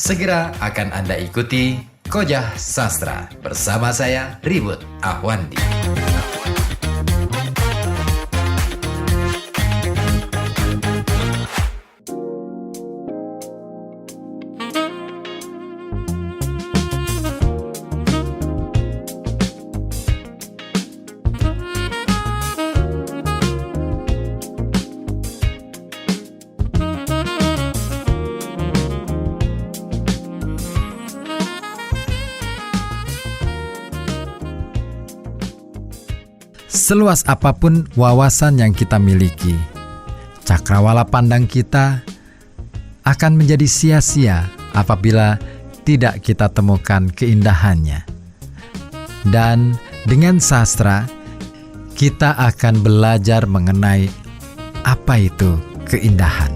Segera akan Anda ikuti Kojah Sastra bersama saya, Ribut Ahwandi. Seluas apapun wawasan yang kita miliki, cakrawala pandang kita akan menjadi sia-sia apabila tidak kita temukan keindahannya. Dan dengan sastra, kita akan belajar mengenai apa itu keindahan.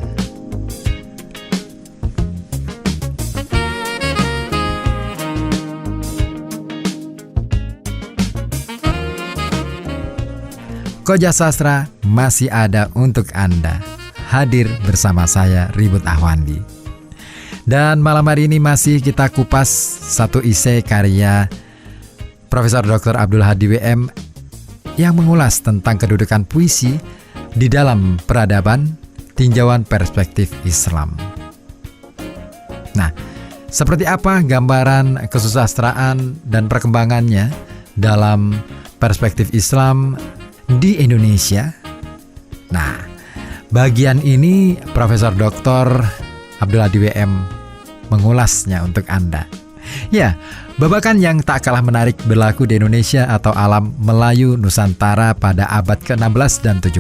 Kojah Sastra masih ada untuk Anda. Hadir bersama saya, Ribut Ahwandi. Dan malam hari ini masih kita kupas satu esai karya Profesor Dr. Abdul Hadi WM yang mengulas tentang kedudukan puisi di dalam peradaban tinjauan perspektif Islam. Nah, seperti apa gambaran kesusastraan dan perkembangannya dalam perspektif Islam di Indonesia? Nah, bagian ini Profesor Dr. Abdul Hadi WM mengulasnya untuk Anda. Ya, babakan yang tak kalah menarik berlaku di Indonesia atau alam Melayu Nusantara pada abad ke-16 dan 17.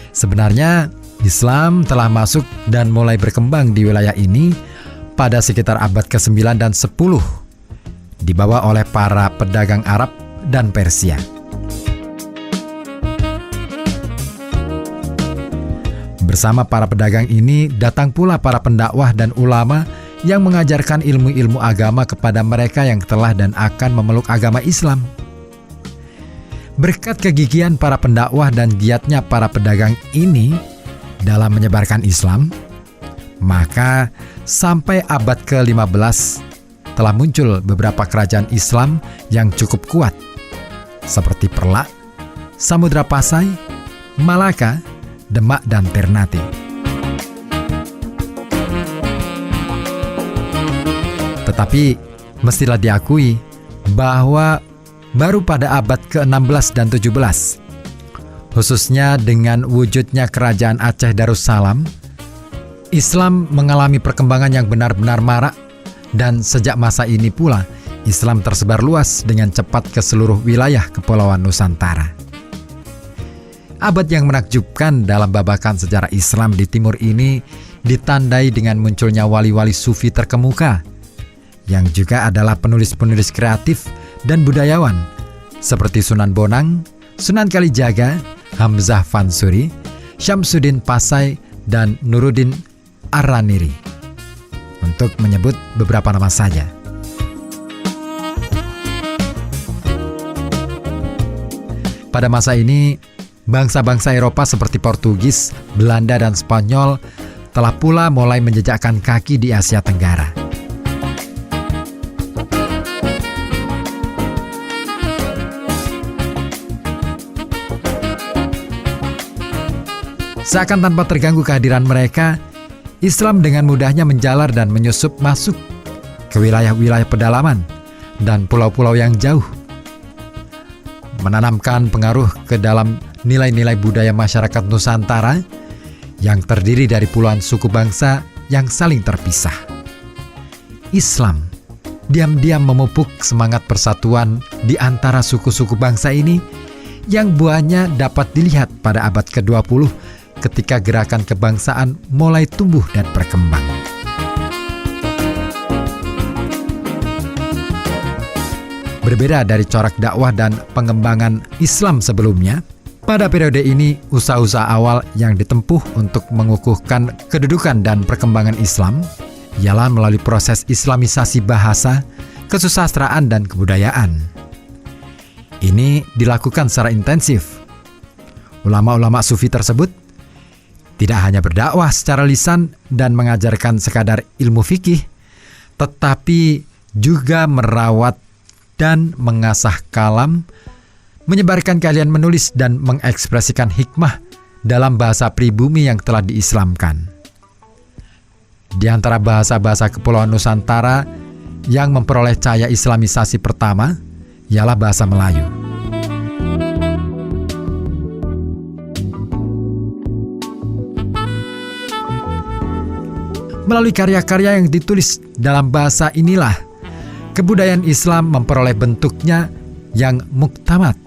Sebenarnya, Islam telah masuk dan mulai berkembang di wilayah ini pada sekitar abad ke-9 dan 10, dibawa oleh para pedagang Arab dan Persia. Bersama para pedagang ini datang pula para pendakwah dan ulama yang mengajarkan ilmu-ilmu agama kepada mereka yang telah dan akan memeluk agama Islam. Berkat kegigihan para pendakwah dan giatnya para pedagang ini dalam menyebarkan Islam, maka sampai abad ke-15 telah muncul beberapa kerajaan Islam yang cukup kuat, seperti Perlak, Samudra Pasai, Malaka, Demak, dan Ternate. Tetapi mestilah diakui bahwa baru pada abad ke-16 dan 17, khususnya dengan wujudnya kerajaan Aceh Darussalam, Islam mengalami perkembangan yang benar-benar marak, dan sejak masa ini pula Islam tersebar luas dengan cepat ke seluruh wilayah Kepulauan Nusantara. Abad yang menakjubkan dalam babakan sejarah Islam di timur ini ditandai dengan munculnya wali-wali sufi terkemuka, yang juga adalah penulis-penulis kreatif dan budayawan, seperti Sunan Bonang, Sunan Kalijaga, Hamzah Fansuri, Syamsuddin Pasai, dan Nuruddin Ar-Raniri, untuk menyebut beberapa nama saja. Pada masa ini, bangsa-bangsa Eropa seperti Portugis, Belanda, dan Spanyol telah pula mulai menjejakkan kaki di Asia Tenggara. Seakan tanpa terganggu kehadiran mereka, Islam dengan mudahnya menjalar dan menyusup masuk ke wilayah-wilayah pedalaman dan pulau-pulau yang jauh, menanamkan pengaruh ke dalam nilai-nilai budaya masyarakat Nusantara yang terdiri dari puluhan suku bangsa yang saling terpisah. Islam diam-diam memupuk semangat persatuan di antara suku-suku bangsa ini yang buahnya dapat dilihat pada abad ke-20 ketika gerakan kebangsaan mulai tumbuh dan berkembang. Berbeda dari corak dakwah dan pengembangan Islam sebelumnya, pada periode ini usaha-usaha awal yang ditempuh untuk mengukuhkan kedudukan dan perkembangan Islam ialah melalui proses islamisasi bahasa, kesusastraan, dan kebudayaan. Ini dilakukan secara intensif. Ulama-ulama sufi tersebut Tidak hanya berdakwah secara lisan dan mengajarkan sekadar ilmu fikih, tetapi juga merawat dan mengasah kalam, menyebarkan keahlian menulis dan mengekspresikan hikmah dalam bahasa pribumi yang telah diislamkan. Di antara bahasa-bahasa Kepulauan Nusantara yang memperoleh cahaya islamisasi pertama ialah bahasa Melayu. Melalui karya-karya yang ditulis dalam bahasa inilah, kebudayaan Islam memperoleh bentuknya yang muktamad,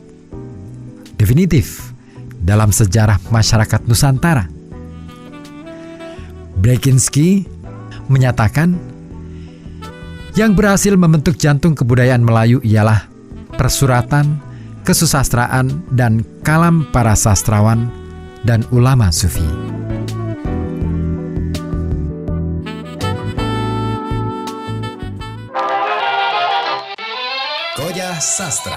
definitif dalam sejarah masyarakat Nusantara. Brekinski menyatakan, yang berhasil membentuk jantung kebudayaan Melayu ialah persuratan, kesusastraan, dan kalam para sastrawan dan ulama sufi. Koja Sastra.